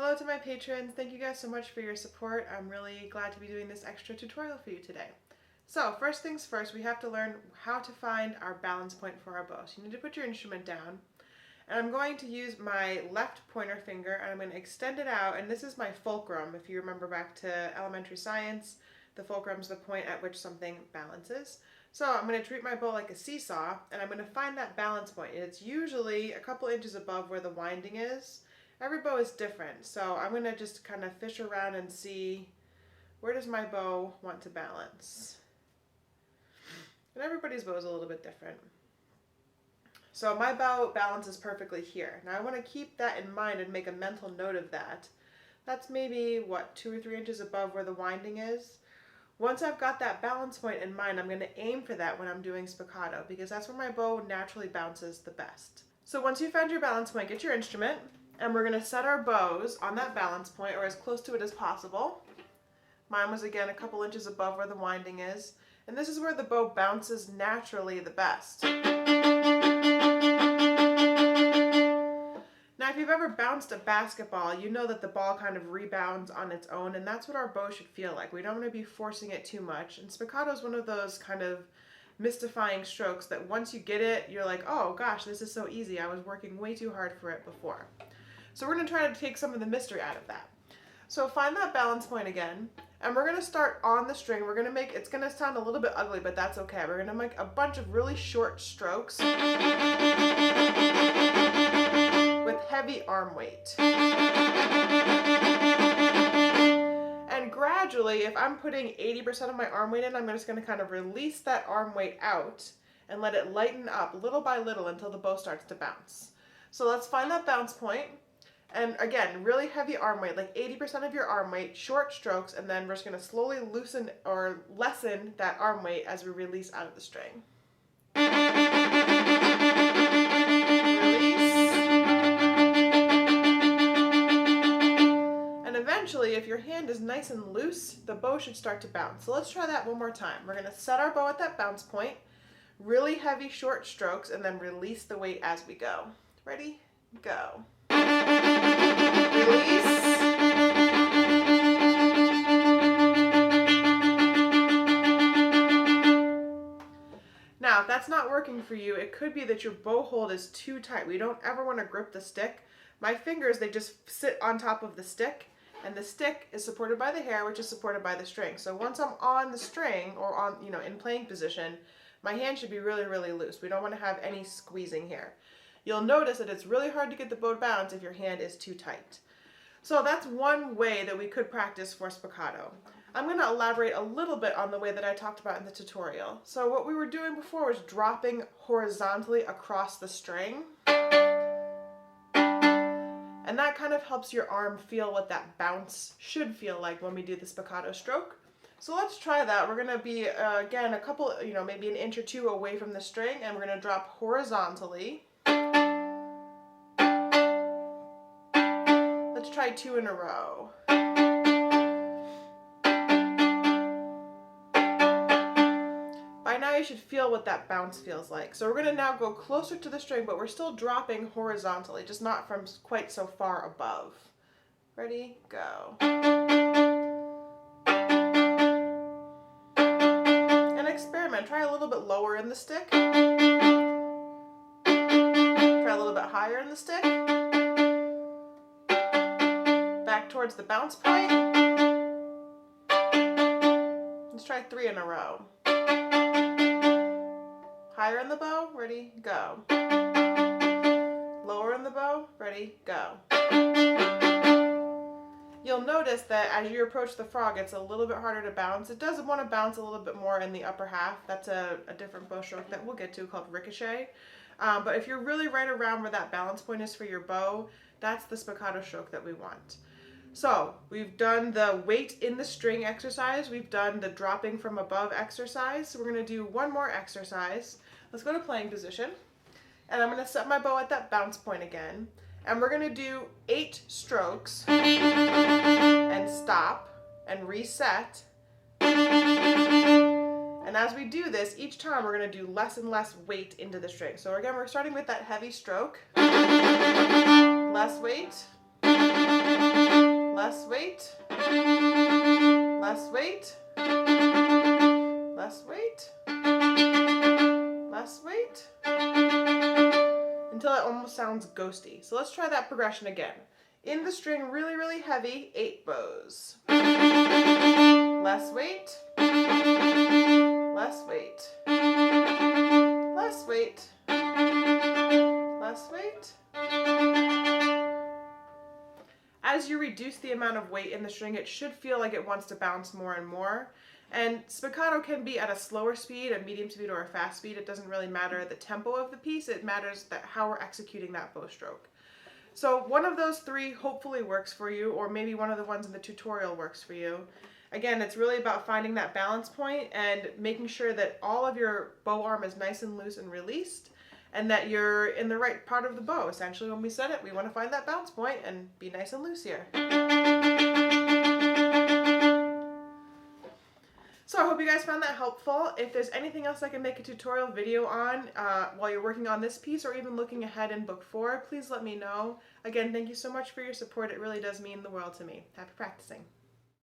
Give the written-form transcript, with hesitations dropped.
Hello to my patrons. Thank you guys so much for your support. I'm really glad to be doing this extra tutorial for you today. So first things first, we have to learn how to find our balance point for our bow. So you need to put your instrument down. And I'm going to use my left pointer finger and I'm going to extend it out, and this is my fulcrum. If you remember back to elementary science, the fulcrum is the point at which something balances. So I'm going to treat my bow like a seesaw and I'm going to find that balance point. It's usually a couple inches above where the winding is. Every bow is different, so I'm going to just kind of fish around and see where does my bow want to balance. And everybody's bow is a little bit different. So my bow balances perfectly here. Now I want to keep that in mind and make a mental note of that. That's maybe, what, 2 or 3 inches above where the winding is. Once I've got that balance point in mind, I'm going to aim for that when I'm doing spiccato, because that's where my bow naturally bounces the best. So once you've found your balance point, get your instrument, and we're going to set our bows on that balance point, or as close to it as possible. Mine was again a couple inches above where the winding is, and this is where the bow bounces naturally the best. Now if you've ever bounced a basketball, you know that the ball kind of rebounds on its own, and that's what our bow should feel like. We don't want to be forcing it too much, and spiccato is one of those kind of mystifying strokes that once you get it, you're like, oh gosh, this is so easy. I was working way too hard for it before. So we're going to try to take some of the mystery out of that. So find that balance point again, and we're going to start on the string. We're going to make, it's going to sound a little bit ugly, but that's okay. We're going to make a bunch of really short strokes with heavy arm weight. And gradually, if I'm putting 80% of my arm weight in, I'm just going to kind of release that arm weight out and let it lighten up little by little until the bow starts to bounce. So let's find that bounce point. And again, really heavy arm weight, like 80% of your arm weight, short strokes, and then we're just going to slowly loosen or lessen that arm weight as we release out of the string. Release. And eventually, if your hand is nice and loose, the bow should start to bounce. So let's try that one more time. We're going to set our bow at that bounce point, really heavy short strokes, and then release the weight as we go. Ready? Go. Release. Now, if that's not working for you, it could be that your bow hold is too tight. We don't ever want to grip the stick. My fingers, they just sit on top of the stick, and the stick is supported by the hair, which is supported by the string. So once I'm on the string or on, in playing position, my hand should be really, really loose. We don't want to have any squeezing here. You'll notice that it's really hard to get the bow to bounce if your hand is too tight. So that's one way that we could practice for spiccato. I'm going to elaborate a little bit on the way that I talked about in the tutorial. So what we were doing before was dropping horizontally across the string. And that kind of helps your arm feel what that bounce should feel like when we do the spiccato stroke. So let's try that. We're going to be, again, a couple, maybe an inch or two away from the string, and we're going to drop horizontally. Let's try 2 in a row. By now you should feel what that bounce feels like. So we're going to now go closer to the string, but we're still dropping horizontally, just not from quite so far above. Ready? Go. And experiment. Try a little bit lower in the stick. Try a little bit higher in the stick. Back towards the bounce point. Let's try 3 in a row. Higher in the bow, ready, go. Lower in the bow, ready, go. You'll notice that as you approach the frog, it's a little bit harder to bounce. It does want to bounce a little bit more in the upper half. That's a different bow stroke that we'll get to called ricochet. But if you're really right around where that balance point is for your bow, that's the spiccato stroke that we want. So we've done the weight in the string exercise. We've done the dropping from above exercise. So we're going to do one more exercise. Let's go to playing position. And I'm going to set my bow at that bounce point again. And we're going to do 8 strokes and stop and reset. And as we do this, each time we're going to do less and less weight into the string. So again, we're starting with that heavy stroke. Less weight. weight, less weight, less weight, until it almost sounds ghosty. So let's try that progression again. In the string, really, really heavy, 8 bows. Less weight, less weight, less weight, less weight. As you reduce the amount of weight in the string, it should feel like it wants to bounce more and more. And spiccato can be at a slower speed, a medium speed, or a fast speed. It doesn't really matter the tempo of the piece. It matters that how we're executing that bow stroke. So one of those 3 hopefully works for you, or maybe one of the ones in the tutorial works for you. Again, it's really about finding that balance point and making sure that all of your bow arm is nice and loose and released, and that you're in the right part of the bow. Essentially, when we set it, we want to find that bounce point and be nice and loose here. So I hope you guys found that helpful. If there's anything else I can make a tutorial video on while you're working on this piece, or even looking ahead in book 4, please let me know. Again, thank you so much for your support. It really does mean the world to me. Happy practicing.